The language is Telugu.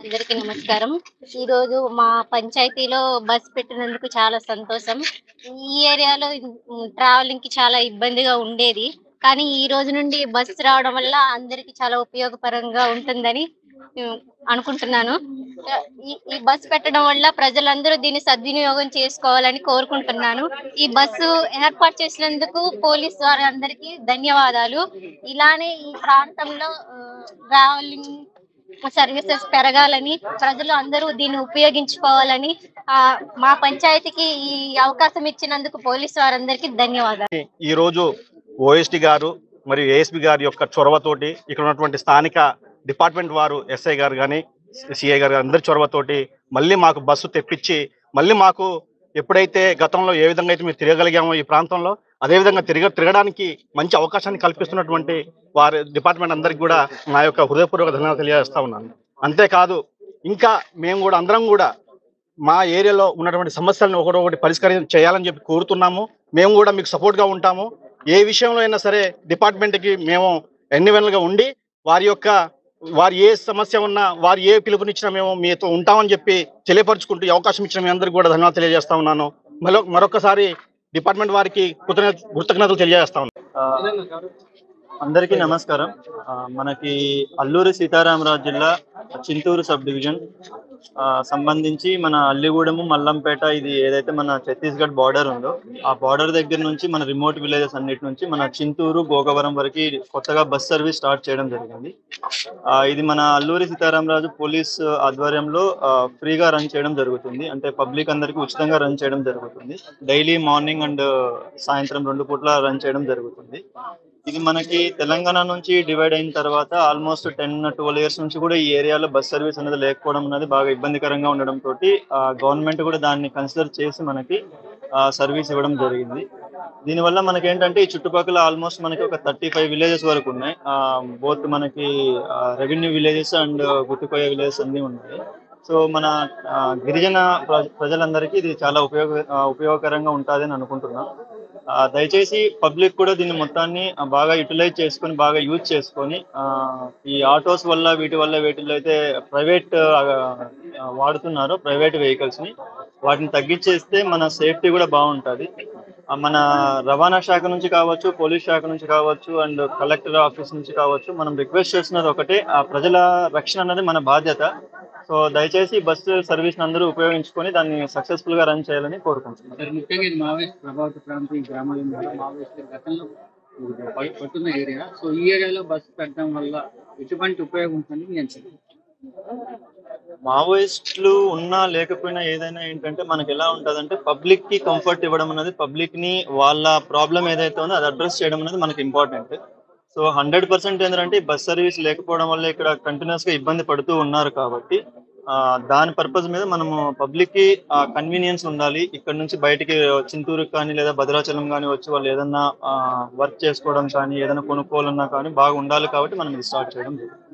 అందరికీ నమస్కారం. ఈరోజు మా పంచాయతీలో బస్ పెట్టినందుకు చాలా సంతోషం. ఈ ఏరియాలో ట్రావెలింగ్‌కి చాలా ఇబ్బందిగా ఉండేది. కానీ ఈ రోజు నుండి బస్ రావడం వల్ల అందరికీ చాలా ఉపయోగకరంగా ఉంటుందని హ్మ్, అనుకుంటున్నాను. ఈ ఈ బస్ పెట్టడం వల్ల ప్రజలందరూ దీన్ని సద్వినియోగం చేసుకోవాలని కోరుకుంటున్నాను. ఈ బస్సు ఏర్పాటు చేసినందుకు పోలీస్ వారందరికీ ధన్యవాదాలు. ఇలానే ఈ ప్రాంతంలో ట్రావెలింగ్ సర్వీసెస్ పెరగాలని, ప్రజలు అందరూ దీన్ని ఉపయోగించుకోవాలని మా పంచాయతీకి ఈ అవకాశం ఇచ్చినందుకు పోలీసు వారందరికీ ధన్యవాదాలు. ఈ రోజు ఓఎస్డి గారు మరియు ఏఎస్పి గారి యొక్క చొరవతోటి ఇక్కడ ఉన్నటువంటి స్థానిక డిపార్ట్మెంట్ వారు ఎస్ఐ గారు కానీ సిఐ గారు అందరి చొరవతోటి మళ్ళీ మాకు బస్సు తెప్పించి మళ్ళీ మాకు ఎప్పుడైతే గతంలో ఏ విధంగా అయితే మేము తిరగలిగామో ఈ ప్రాంతంలో అదేవిధంగా తిరగడానికి మంచి అవకాశాన్ని కల్పిస్తున్నటువంటి వారి డిపార్ట్మెంట్ అందరికీ కూడా నా యొక్క హృదయపూర్వక ధన్యవాదాలు తెలియజేస్తా ఉన్నాను. అంతేకాదు ఇంకా మేము కూడా అందరం కూడా మా ఏరియాలో ఉన్నటువంటి సమస్యలను ఒకటి పరిష్కారం చేయాలని చెప్పి కోరుతున్నాము. మేము కూడా మీకు సపోర్ట్గా ఉంటాము. ఏ విషయంలో అయినా సరే డిపార్ట్మెంట్కి మేము ఎన్నివెన్లుగా ఉండి వారి ఏ సమస్య ఉన్నా వారు ఏ పిలుపునిచ్చినా మేము మీతో ఉంటామని చెప్పి తెలియపరుచుకుంటూ ఈ అవకాశం ఇచ్చిన మీ అందరికీ కూడా ధన్యవాదాలు తెలియజేస్తా ఉన్నాను. మరొకసారి డిపార్ట్మెంట్ వారికి కృతజ్ఞతలు తెలియజేస్తా ఉన్నాను. అందరికీ నమస్కారం. మనకి అల్లూరి సీతారామరాజు జిల్లా చింతూరు సబ్ డివిజన్ సంబంధించి మన అల్లిగూడెము మల్లంపేట ఇది ఏదైతే మన ఛత్తీస్గఢ్ బార్డర్ ఉందో ఆ బార్డర్ దగ్గర నుంచి మన రిమోట్ విలేజెస్ అన్నిటి నుంచి మన చింతూరు గోగవరం వరకు కొత్తగా బస్ సర్వీస్ స్టార్ట్ చేయడం జరిగింది. ఇది మన అల్లూరి సీతారామరాజు పోలీస్ ఆధ్వర్యంలో ఫ్రీగా రన్ చేయడం జరుగుతుంది. అంటే పబ్లిక్ అందరికీ ఉచితంగా రన్ చేయడం జరుగుతుంది. డైలీ మార్నింగ్ అండ్ సాయంత్రం 2 పూట్ల రన్ చేయడం జరుగుతుంది. ఇది మనకి తెలంగాణ నుంచి డివైడ్ అయిన తర్వాత ఆల్మోస్ట్ 10-12 ఇయర్స్ నుంచి కూడా ఈ ఏరియాలో బస్ సర్వీస్ అనేది లేకపోవడం అనేది బాగా ఇబ్బందికరంగా ఉండడం తోటి గవర్నమెంట్ కూడా దాన్ని కన్సిడర్ చేసి మనకి సర్వీస్ ఇవ్వడం జరిగింది. దీనివల్ల మనకి ఏంటంటే ఈ చుట్టుపక్కల ఆల్మోస్ట్ మనకి ఒక 35 విలేజెస్ వరకు ఉన్నాయి. బోత్ మనకి revenue villages and Guttikoya villages అన్నీ ఉన్నాయి. సో మన గిరిజన ప్రజలందరికీ ఇది చాలా ఉపయోగకరంగా ఉంటుంది అని అనుకుంటున్నాం. దయచేసి పబ్లిక్ కూడా దీన్ని మొత్తాన్ని బాగా యూటిలైజ్ చేసుకొని బాగా యూజ్ చేసుకొని ఈ ఆటోస్ వల్ల వీటిల్లో అయితే ప్రైవేట్ వాడుతున్నారో ప్రైవేట్ వెహికల్స్ని వాటిని తగ్గించేస్తే మన సేఫ్టీ కూడా బాగుంటుంది. మన రవాణా శాఖ నుంచి కావచ్చు, పోలీస్ శాఖ నుంచి కావచ్చు అండ్ కలెక్టర్ ఆఫీస్ నుంచి కావచ్చు మనం రిక్వెస్ట్ చేస్తున్నది ఒకటే, ఆ ప్రజల రక్షణ అనేది మన బాధ్యత. సో దయచేసి బస్సు సర్వీస్ అందరూ ఉపయోగించుకొని దాన్ని సక్సెస్ఫుల్ గా రన్ చేయాలని కోరుకుంటున్నాను. ముఖ్యంగా ఇది మావోయిస్ట్ ప్రభావిత ప్రాంతం ఈ గ్రామాల్లో మావోయిస్టులు గతంలో పట్టున్న ఏరియా. సో ఈ ఏరియాలో బస్సు పెట్టడం వల్ల ఎటువంటి ఉపయోగం ఉంటుంది నేను చెప్పాను. మావోయిస్టులు ఉన్నా లేకపోయినా ఏదైనా ఏంటంటే మనకి ఎలా ఉంటుందంటే పబ్లిక్ కి కంఫర్ట్ ఇవ్వడం అనేది, పబ్లిక్ ని వాళ్ళ ప్రాబ్లం ఏదైతే ఉందో అది అడ్రస్ చేయడం అనేది మనకి ఇంపార్టెంట్. సో 100% ఏంటంటే బస్ సర్వీస్ లేకపోవడం వల్ల ఇక్కడ కంటిన్యూస్ గా ఇబ్బంది పడుతూ ఉన్నారు కాబట్టి దాని పర్పస్ మీద మనము పబ్లిక్ కి కన్వీనియన్స్ ఉండాలి. ఇక్కడ నుంచి బయటికి చింతూరుకి కానీ లేదా భద్రాచలం కానీ వచ్చి వాళ్ళు ఏదన్నా వర్క్ చేసుకోవడం కానీ ఏదైనా కొనుక్కోవాలన్నా కానీ బాగా ఉండాలి కాబట్టి మనం ఇది స్టార్ట్ చేయడం జరిగింది.